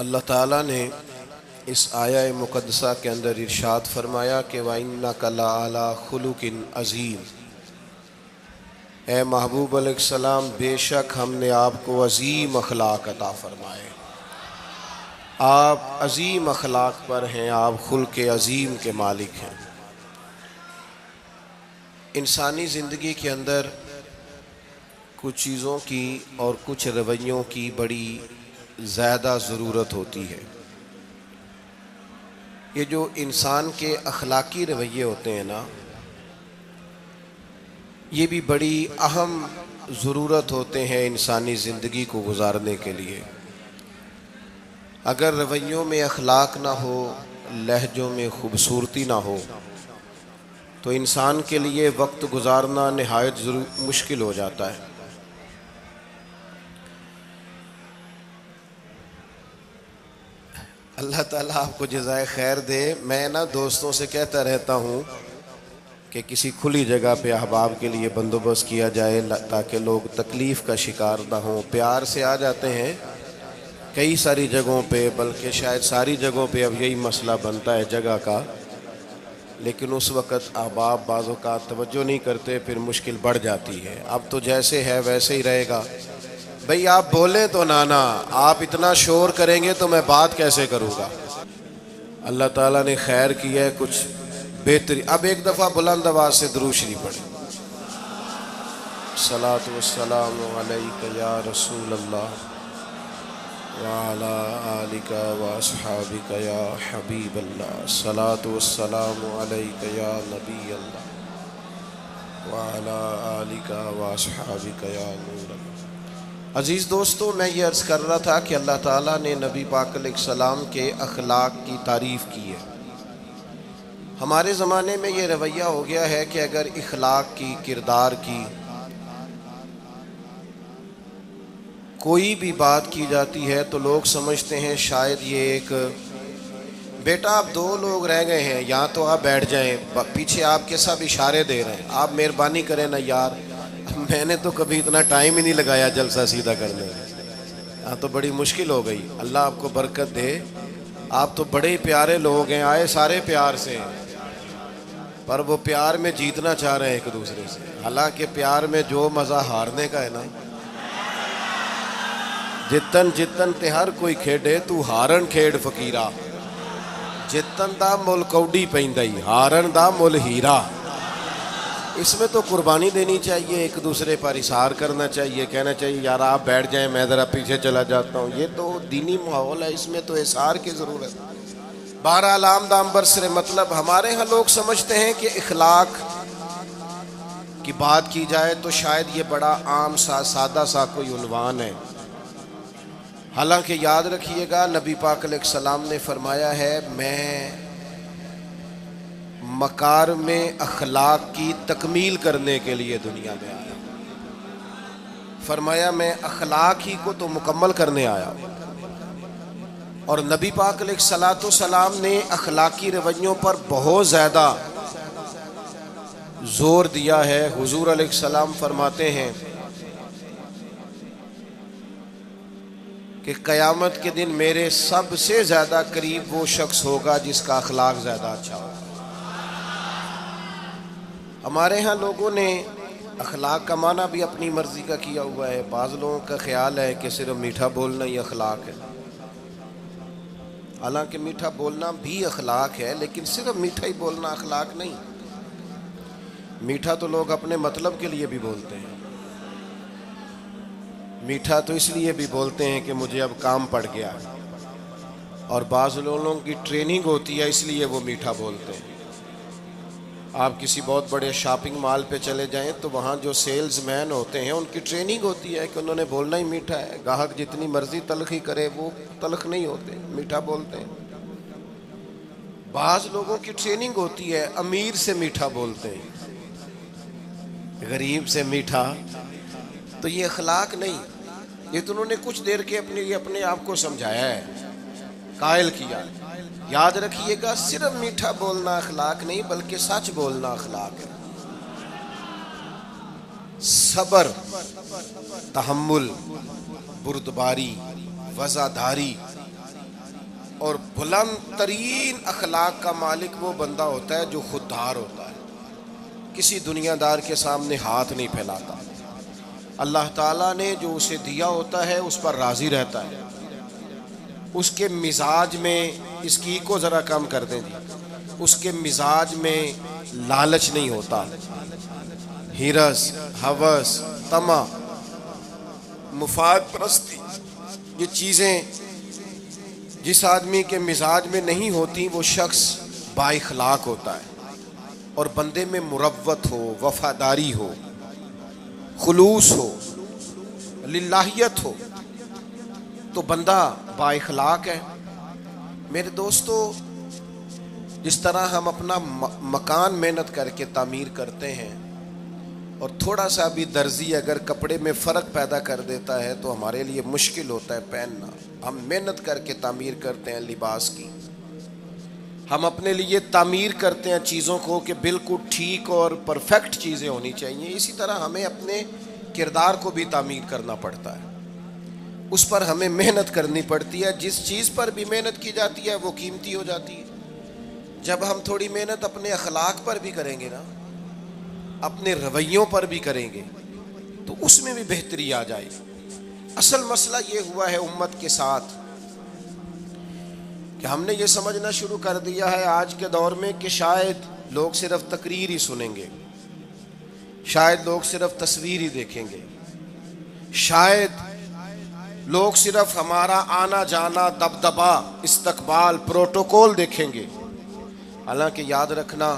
اللہ تعالیٰ نے اس آیہ مقدسہ کے اندر ارشاد فرمایا کہ وَإِنَّكَ لَعَلَىٰ خُلُقٍ عَظِيمٍ، اے محبوب علیہ السلام بے شک ہم نے آپ کو عظیم اخلاق عطا فرمائے، آپ عظیم اخلاق پر ہیں، آپ خلق عظیم کے مالک ہیں۔ انسانی زندگی کے اندر کچھ چیزوں کی اور کچھ رویوں کی بڑی زیادہ ضرورت ہوتی ہے۔ یہ جو انسان کے اخلاقی رویے ہوتے ہیں نا، یہ بھی بڑی اہم ضرورت ہوتے ہیں انسانی زندگی کو گزارنے کے لیے۔ اگر رویوں میں اخلاق نہ ہو، لہجوں میں خوبصورتی نہ ہو، تو انسان کے لیے وقت گزارنا نہایت مشکل ہو جاتا ہے۔ اللہ تعالیٰ آپ کو جزائے خیر دے۔ میں دوستوں سے کہتا رہتا ہوں کہ کسی کھلی جگہ پہ احباب کے لیے بندوبست کیا جائے تاکہ لوگ تکلیف کا شکار نہ ہوں۔ پیار سے آ جاتے ہیں کئی ساری جگہوں پہ، بلکہ شاید ساری جگہوں پہ اب یہی مسئلہ بنتا ہے جگہ کا، لیکن اس وقت احباب بعض اوقات توجہ نہیں کرتے، پھر مشکل بڑھ جاتی ہے۔ اب تو جیسے ہے ویسے ہی رہے گا۔ بھئی آپ بولیں تو نانا، آپ اتنا شور کریں گے تو میں بات کیسے کروں گا؟ اللہ تعالیٰ نے خیر کیا ہے، کچھ بہتری۔ اب ایک دفعہ بلند آواز سے درود شریف پڑھیں۔ الصلاۃ والسلام علیک یا رسول اللہ وعلی آلک واصحابک یا حبیب اللہ، الصلاۃ والسلام علیک یا نبی اللہ وعلی آلک واصحابک یا نور اللہ۔ عزیز دوستو، میں یہ عرض کر رہا تھا کہ اللہ تعالیٰ نے نبی پاک علیہ السلام کے اخلاق کی تعریف کی ہے۔ ہمارے زمانے میں یہ رویہ ہو گیا ہے کہ اگر اخلاق کی، کردار کی کوئی بھی بات کی جاتی ہے تو لوگ سمجھتے ہیں شاید یہ ایک بیٹا آپ دو لوگ رہ گئے ہیں، یا تو آپ بیٹھ جائیں، پیچھے آپ کے سب اشارے دے رہے ہیں، آپ مہربانی کریں نا یار، میں نے تو کبھی اتنا ٹائم ہی نہیں لگایا جلسہ سیدھا کرنے میں، ہاں تو بڑی مشکل ہو گئی۔ اللہ آپ کو برکت دے، آپ تو بڑے پیارے لوگ ہیں، آئے سارے پیار سے ہیں، پر وہ پیار میں جیتنا چاہ رہے ہیں ایک دوسرے سے، حالانکہ پیار میں جو مزہ ہارنے کا ہے نا، جتن جتن تے ہر کوئی کھیڈے تو ہارن کھیڈ فقیرا، جتن دا مل کوڈی پیندائی ہارن دا مل ہیرا۔ اس میں تو قربانی دینی چاہیے، ایک دوسرے پر اظہار کرنا چاہیے، کہنا چاہیے یار آپ بیٹھ جائیں میں ذرا پیچھے چلا جاتا ہوں۔ یہ تو دینی ماحول ہے، اس میں تو اظہار کی ضرورت ہے۔ بہرحال آمدام برسر مطلب ہمارے ہاں لوگ سمجھتے ہیں کہ اخلاق کی بات کی جائے تو شاید یہ بڑا عام سا سادہ سا کوئی عنوان ہے، حالانکہ یاد رکھیے گا نبی پاک علیہ السلام نے فرمایا ہے میں مکارم اخلاق کی تکمیل کرنے کے لیے دنیا میں آیا، فرمایا میں اخلاق ہی کو تو مکمل کرنے آیا۔ اور نبی پاک علیہ السلام نے اخلاقی رویوں پر بہت زیادہ زور دیا ہے۔ حضور علیہ السلام فرماتے ہیں کہ قیامت کے دن میرے سب سے زیادہ قریب وہ شخص ہوگا جس کا اخلاق زیادہ اچھا ہوگا۔ ہمارے ہاں لوگوں نے اخلاق کا معنی بھی اپنی مرضی کا کیا ہوا ہے۔ بعض لوگوں کا خیال ہے کہ صرف میٹھا بولنا ہی اخلاق ہے، حالانکہ میٹھا بولنا بھی اخلاق ہے، لیکن صرف میٹھا ہی بولنا اخلاق نہیں۔ میٹھا تو لوگ اپنے مطلب کے لیے بھی بولتے ہیں، میٹھا تو اس لیے بھی بولتے ہیں کہ مجھے اب کام پڑ گیا، اور بعض لوگوں کی ٹریننگ ہوتی ہے اس لیے وہ میٹھا بولتے ہیں۔ آپ کسی بہت بڑے شاپنگ مال پہ چلے جائیں تو وہاں جو سیلز مین ہوتے ہیں ان کی ٹریننگ ہوتی ہے کہ انہوں نے بولنا ہی میٹھا ہے، گاہک جتنی مرضی تلخی کرے وہ تلخ نہیں ہوتے، میٹھا بولتے ہیں۔ بعض لوگوں کی ٹریننگ ہوتی ہے امیر سے میٹھا بولتے ہیں، غریب سے میٹھا، تو یہ اخلاق نہیں، یہ تو انہوں نے کچھ دیر کے اپنے آپ کو سمجھایا ہے، قائل کیا۔ یاد رکھیے گا صرف میٹھا بولنا اخلاق نہیں بلکہ سچ بولنا اخلاق ہے۔ صبر، تحمل، بردباری، وزاداری، اور بلند ترین اخلاق کا مالک وہ بندہ ہوتا ہے جو خوددار ہوتا ہے، کسی دنیا دار کے سامنے ہاتھ نہیں پھیلاتا، اللہ تعالیٰ نے جو اسے دیا ہوتا ہے اس پر راضی رہتا ہے، اس کے مزاج میں، اس کی کو ذرا کم کر دیں جی، اس کے مزاج میں لالچ نہیں ہوتا، ہرس، ہوس، طمع، مفاد پرستی، یہ چیزیں جس آدمی کے مزاج میں نہیں ہوتی وہ شخص با اخلاق ہوتا ہے، اور بندے میں مروت ہو، وفاداری ہو، خلوص ہو، للہیت ہو تو بندہ با اخلاق ہے۔ میرے دوستو، جس طرح ہم اپنا مکان محنت کر کے تعمیر کرتے ہیں، اور تھوڑا سا بھی درزی اگر کپڑے میں فرق پیدا کر دیتا ہے تو ہمارے لیے مشکل ہوتا ہے پہننا، ہم محنت کر کے تعمیر کرتے ہیں لباس کی، ہم اپنے لیے تعمیر کرتے ہیں چیزوں کو کہ بالکل ٹھیک اور پرفیکٹ چیزیں ہونی چاہیے، اسی طرح ہمیں اپنے کردار کو بھی تعمیر کرنا پڑتا ہے، اس پر ہمیں محنت کرنی پڑتی ہے، جس چیز پر بھی محنت کی جاتی ہے وہ قیمتی ہو جاتی ہے۔ جب ہم تھوڑی محنت اپنے اخلاق پر بھی کریں گے نا، اپنے رویوں پر بھی کریں گے تو اس میں بھی بہتری آ جائے گی۔ اصل مسئلہ یہ ہوا ہے امت کے ساتھ کہ ہم نے یہ سمجھنا شروع کر دیا ہے آج کے دور میں کہ شاید لوگ صرف تقریر ہی سنیں گے، شاید لوگ صرف تصویر ہی دیکھیں گے، شاید لوگ صرف ہمارا آنا جانا، دبدبا، استقبال، پروٹوکول دیکھیں گے۔ حالانکہ یاد رکھنا،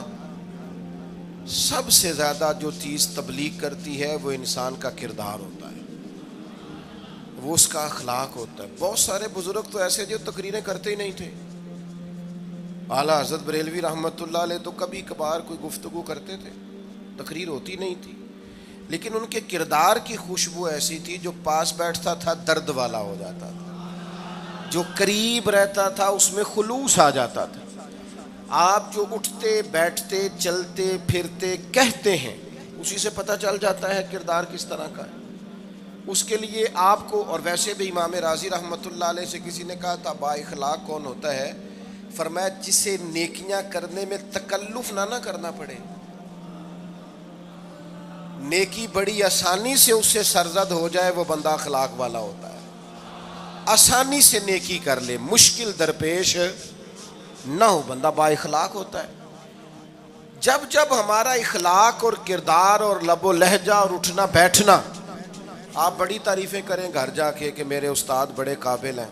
سب سے زیادہ جو چیز تبلیغ کرتی ہے وہ انسان کا کردار ہوتا ہے، وہ اس کا اخلاق ہوتا ہے۔ بہت سارے بزرگ تو ایسے جو تقریریں کرتے ہی نہیں تھے، اعلیٰ حضرت بریلوی رحمۃ اللہ علیہ تو کبھی کبھار کوئی گفتگو کرتے تھے، تقریر ہوتی نہیں تھی، لیکن ان کے کردار کی خوشبو ایسی تھی جو پاس بیٹھتا تھا درد والا ہو جاتا تھا، جو قریب رہتا تھا اس میں خلوص آ جاتا تھا۔ آپ جو اٹھتے بیٹھتے چلتے پھرتے کہتے ہیں اسی سے پتہ چل جاتا ہے کردار کس طرح کا ہے۔ اس کے لیے آپ کو، اور ویسے بھی امام راضی رحمۃ اللہ علیہ سے کسی نے کہا تھا با اخلاق کون ہوتا ہے؟ فرمایا جسے نیکیاں کرنے میں تکلف نہ کرنا پڑے، نیکی بڑی آسانی سے اس سے سرزد ہو جائے، وہ بندہ اخلاق والا ہوتا ہے۔ آسانی سے نیکی کر لے، مشکل درپیش نہ ہو، بندہ با اخلاق ہوتا ہے۔ جب جب ہمارا اخلاق اور کردار اور لب و لہجہ اور اٹھنا بیٹھنا، آپ بڑی تعریفیں کریں گھر جا کے کہ میرے استاد بڑے قابل ہیں،